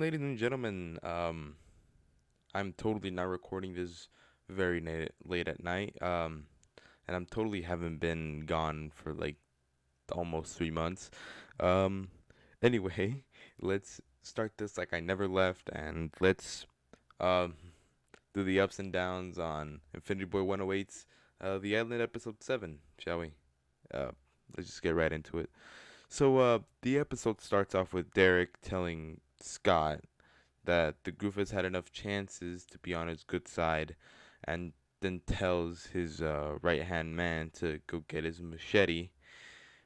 ladies and gentlemen. I'm totally not recording this very late at night. And I'm totally haven't been gone for like almost 3 months. Um, anyway, let's start this like I never left, and let's um do the ups and downs on Infinityboy108's The Island episode 7, shall we? Uh, let's just get right into it. So, the episode starts off with Derek telling Scott that the group has had enough chances to be on his good side, and then tells his right hand man to go get his machete,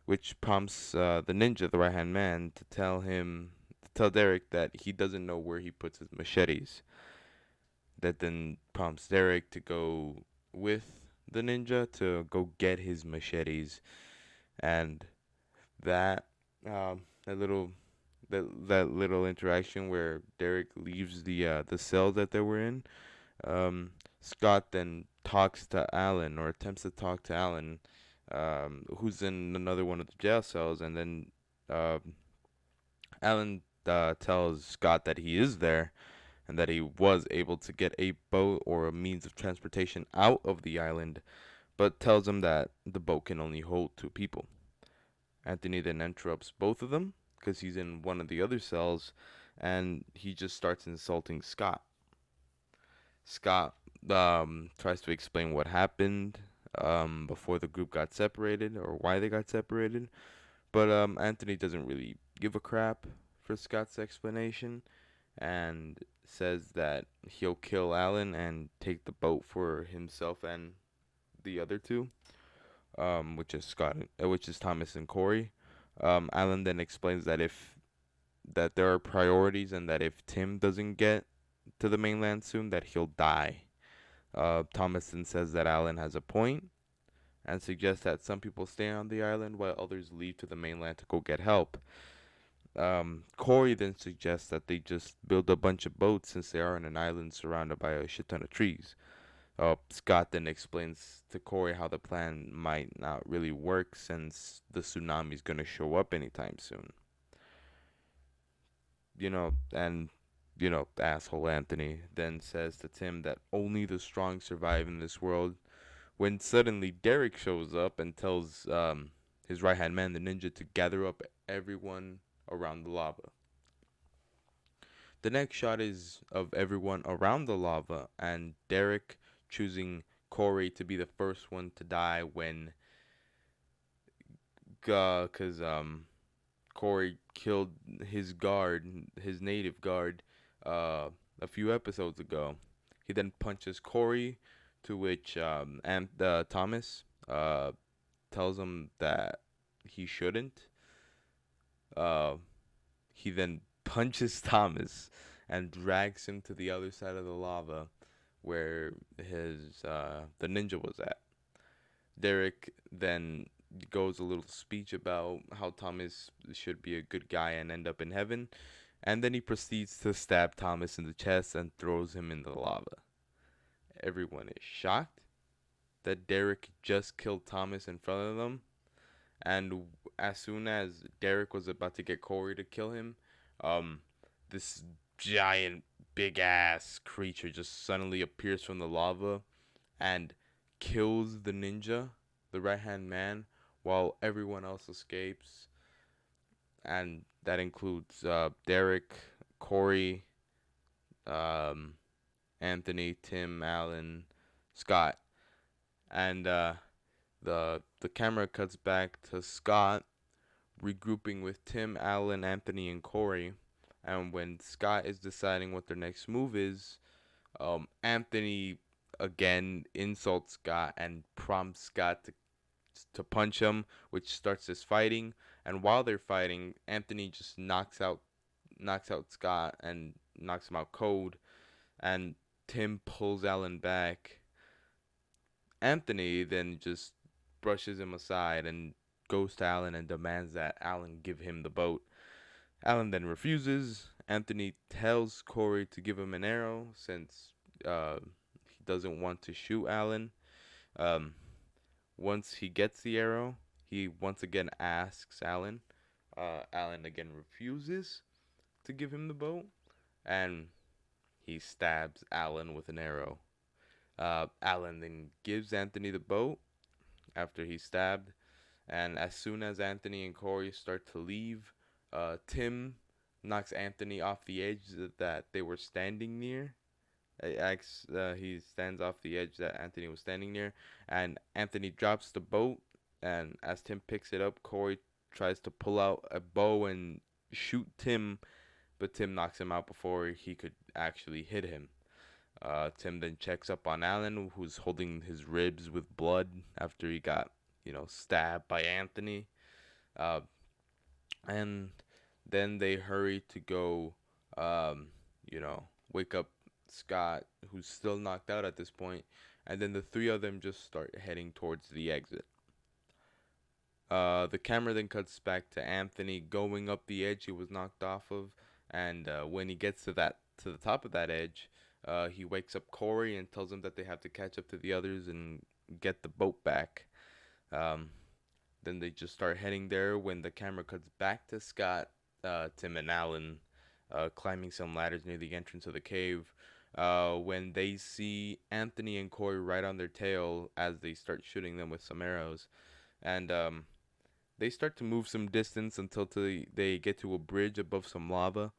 which prompts the ninja, the right hand man, to tell Derek that he doesn't know where he puts his machetes. That then prompts Derek to go with the ninja to go get his machetes, and that that little that little interaction where Derek leaves the cell that they were in. Scott then talks to Alan, or attempts to talk to Alan, who's in another one of the jail cells, and then uh, Alan tells Scott that he is there and that he was able to get a boat or a means of transportation out of the island, but tells him that the boat can only hold two people. Anthony then interrupts both of them because he's in one of the other cells, and he just starts insulting Scott. Scott tries to explain what happened before the group got separated, or why they got separated, but Anthony doesn't really give a crap for Scott's explanation, and says that he'll kill Alan and take the boat for himself and the other two, which is Thomas and Corey. Alan then explains that there are priorities, and that if Tim doesn't get to the mainland soon, that he'll die. Thomas then says that Alan has a point, and suggests that some people stay on the island while others leave to the mainland to go get help. Corey then suggests that they just build a bunch of boats since they are on an island surrounded by a shit ton of trees. Scott then explains to Corey how the plan might not really work since the tsunami's gonna show up anytime soon. And asshole Anthony then says to Tim that only the strong survive in this world. When suddenly Derek shows up and tells his right hand man, the ninja, to gather up everyone around the lava. The next shot is of everyone around the lava, and Derek choosing Corey to be the first one to die when, cause Corey killed his guard, his native guard, a few episodes ago. He then punches Corey, to which and Thomas tells him that he shouldn't. Uh, he then punches Thomas and drags him to the other side of the lava, where his the ninja was at. Derek then goes a little speech about how Thomas should be a good guy and end up in heaven, and then he proceeds to stab Thomas in the chest and throws him in the lava. Everyone is shocked that Derek just killed Thomas in front of them, and as soon as Derek was about to get Corey to kill him, um, this giant, big ass creature just suddenly appears from the lava and kills the ninja, the right hand man, while everyone else escapes. And that includes Derek, Corey, um, Anthony, Tim, Allen, Scott. And the camera cuts back to Scott regrouping with Tim, Allen, Anthony, and Corey. And when Scott is deciding what their next move is, Anthony again insults Scott and prompts Scott to punch him, which starts this fighting. And while they're fighting, Anthony just knocks out Scott and knocks him out cold. And Tim pulls Allen back. Anthony then just brushes him aside and goes to Allen and demands that Allen give him the boat. Allen then refuses. Anthony tells Corey to give him an arrow since he doesn't want to shoot Allen. Um, Once he gets the arrow, he once again asks Allen. Allen again refuses to give him the boat. and he stabs Alan with an arrow. Alan then gives Anthony the boat after he's stabbed, and as soon as Anthony and Corey start to leave, Tim knocks Anthony off the edge that they were standing near. He stands off the edge that Anthony was standing near, and Anthony drops the boat. And as Tim picks it up, Corey tries to pull out a bow and shoot Tim, but Tim knocks him out before he could actually hit him. Tim then checks up on Alan, who's holding his ribs with blood after he got, stabbed by Anthony. Uh, and then they hurry to go, um, wake up Scott, who's still knocked out at this point. And then the three of them just start heading towards the exit. The camera then cuts back to Anthony going up the edge he was knocked off of, and when he gets to the top of that edge, he wakes up Corey and tells him that they have to catch up to the others and get the boat back. Um, then they just start heading there. When the camera cuts back to Scott, Tim, and Alan climbing some ladders near the entrance of the cave. When they see Anthony and Corey right on their tail as they start shooting them with some arrows, and they start to move some distance until they get to a bridge above some lava,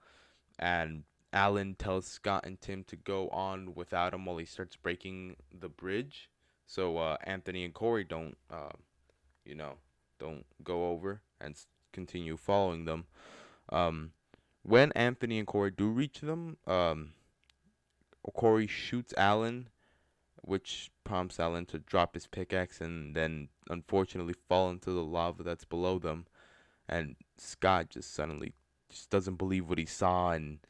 and Alan tells Scott and Tim to go on without him while he starts breaking the bridge, so Anthony and Corey you know, don't go over and continue following them. Um, when Anthony and Corey do reach them, Corey shoots Alan, which prompts Alan to drop his pickaxe and then unfortunately fall into the lava that's below them. And Scott just suddenly just doesn't believe what he saw, and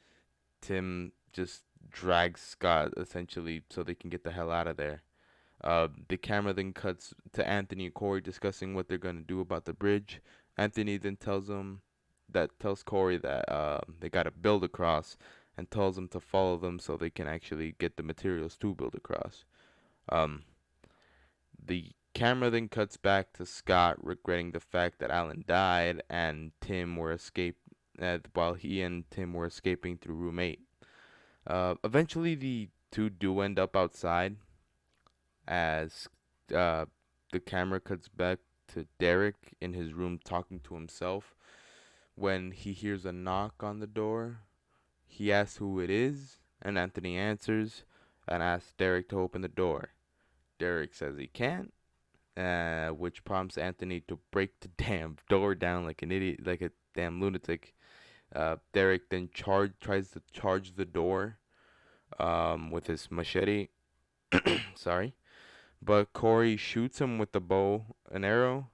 Tim just drags Scott essentially so they can get the hell out of there. The camera then cuts to Anthony and Corey discussing what they're gonna do about the bridge. Anthony then tells Corey that they gotta build across, and tells him to follow them so they can actually get the materials to build across. Um, the camera then cuts back to Scott regretting the fact that Alan died and Tim were escaped while he and Tim were escaping through room 8. Eventually, the two do end up outside as uh, the camera cuts back to Derek in his room talking to himself when he hears a knock on the door. He asks who it is, and Anthony answers and asks Derek to open the door. Derek says he can't, which prompts Anthony to break the damn door down like an idiot, like a damn lunatic. Derek then tries to charge the door with his machete. Sorry. But Corey shoots him with the bow and arrow,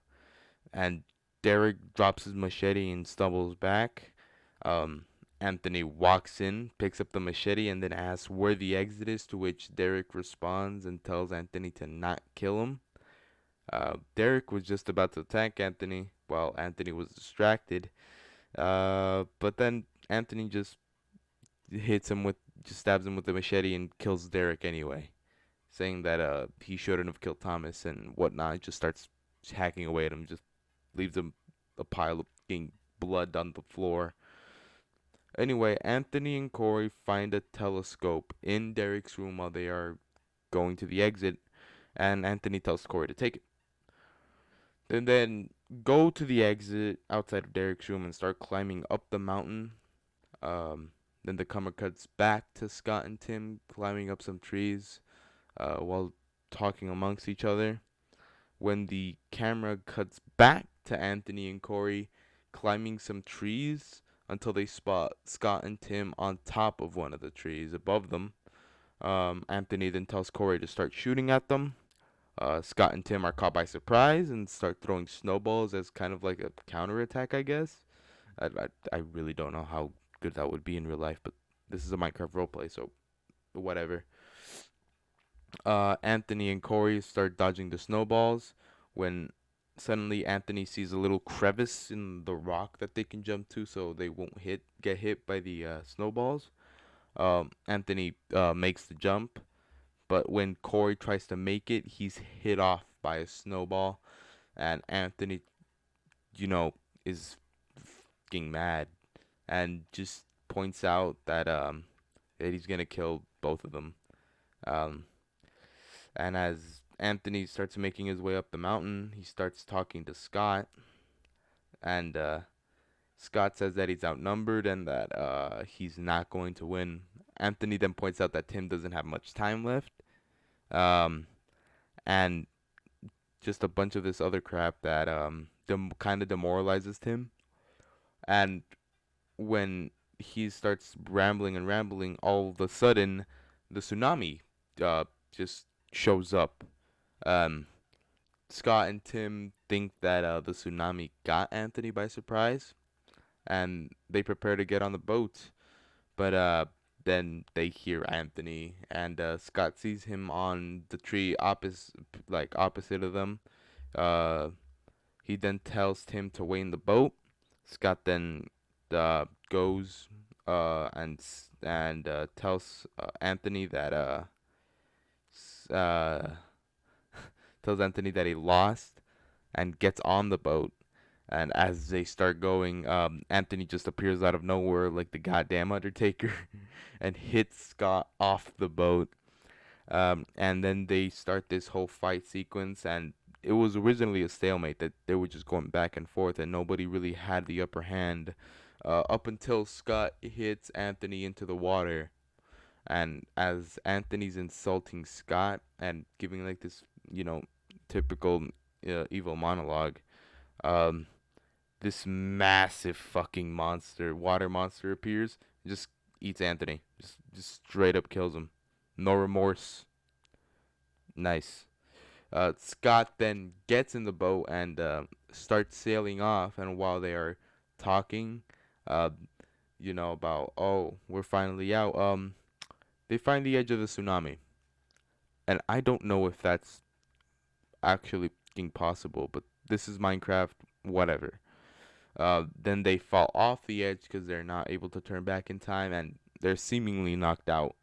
and Derek drops his machete and stumbles back. Um, Anthony walks in, picks up the machete, and then asks where the exit is, to which Derek responds and tells Anthony to not kill him. Derek was just about to attack Anthony while Anthony was distracted. But then Anthony just stabs him with the machete and kills Derek anyway, saying that he shouldn't have killed Thomas and whatnot. Just starts hacking away at him, just leaves him a pile of blood on the floor. Anyway, Anthony and Corey find a telescope in Derek's room while they are going to the exit, and Anthony tells Corey to take it. And then go to the exit outside of Derek's room and start climbing up the mountain. Then the camera cuts back to Scott and Tim climbing up some trees while talking amongst each other. When the camera cuts back to Anthony and Corey climbing some trees until they spot Scott and Tim on top of one of the trees above them. Anthony then tells Corey to start shooting at them. Scott and Tim are caught by surprise and start throwing snowballs as kind of like a counterattack, I guess. I really don't know how good that would be in real life, but this is a Minecraft roleplay, so whatever. Anthony and Corey start dodging the snowballs when suddenly Anthony sees a little crevice in the rock that they can jump to so they won't get hit by the snowballs. Anthony makes the jump, but when Corey tries to make it, he's hit off by a snowball, and Anthony, is fucking mad and just points out that that he's gonna kill both of them. Um, and as Anthony starts making his way up the mountain, he starts talking to Scott, and Scott says that he's outnumbered and that he's not going to win. Anthony then points out that Tim doesn't have much time left, um, and just a bunch of this other crap that kind of demoralizes Tim. And when he starts rambling and rambling, all of a sudden the tsunami uh, just shows up. Um, Scott and Tim think that the tsunami got Anthony by surprise, and they prepare to get on the boat. But then they hear Anthony, and Scott sees him on the tree opposite of them. Uh, he then tells Tim to wait in the boat. Scott then goes and tells Anthony that tells Anthony that he lost and gets on the boat. And as they start going, Anthony just appears out of nowhere like the goddamn Undertaker and hits Scott off the boat. And then they start this whole fight sequence, and it was originally a stalemate that they were just going back and forth, and nobody really had the upper hand up until Scott hits Anthony into the water. And as Anthony's insulting Scott and giving like this, typical evil monologue, um, this massive fucking water monster appears, and just eats Anthony, just straight up kills him, no remorse. Nice. Scott then gets in the boat and starts sailing off. And while they are talking, uh, about, oh, we're finally out. They find the edge of the tsunami, and I don't know if that's actually possible, but this is Minecraft, whatever. Then they fall off the edge because they're not able to turn back in time, and they're seemingly knocked out.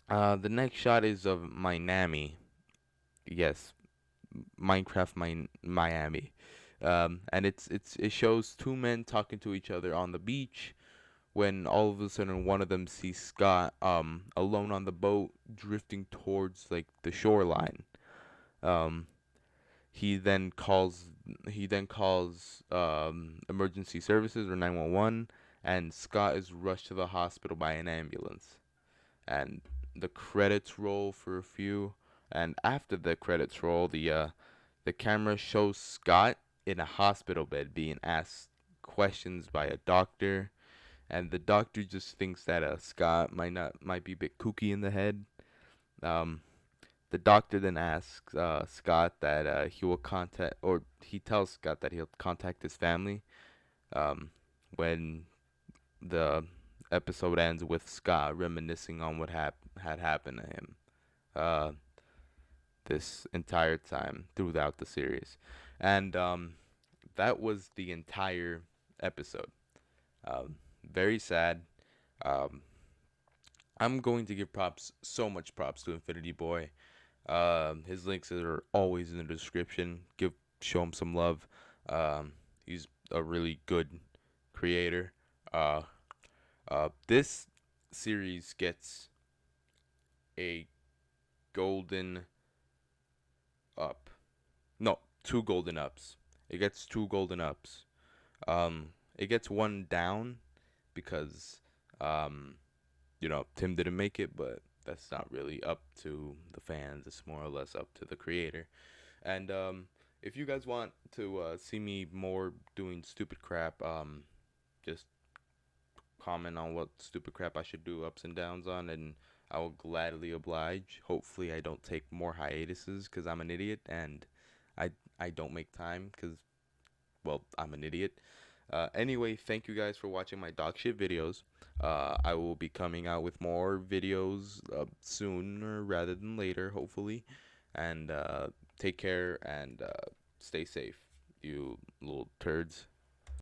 The next shot is of Miami. Yes, Minecraft Miami. And it shows two men talking to each other on the beach when all of a sudden one of them sees Scott alone on the boat drifting towards like the shoreline. Um, he then calls emergency services or 911, and Scott is rushed to the hospital by an ambulance. And the credits roll for a few, and after the credits roll, the camera shows Scott in a hospital bed being asked questions by a doctor, and the doctor just thinks that Scott might be a bit kooky in the head. Um, the doctor then asks Scott that he tells Scott that he'll contact his family when the episode ends with Scott reminiscing on what had happened to him uh, this entire time throughout the series. And that was the entire episode. Um, Very sad. Um, I'm going to give so much props to Infinity Boy. His links are always in the description. Show him some love. He's a really good creator. Uh, this series gets a golden up. No, two golden ups. It gets two golden ups. It gets one down because Tim didn't make it, but that's not really up to the fans. It's more or less up to the creator. And if you guys want to see me more doing stupid crap, just comment on what stupid crap I should do ups and downs on, and I will gladly oblige. Hopefully I don't take more hiatuses because I'm an idiot, and I don't make time because, well, I'm an idiot. Anyway, thank you guys for watching my dog shit videos. I will be coming out with more videos sooner rather than later, hopefully. And take care and stay safe, you little turds.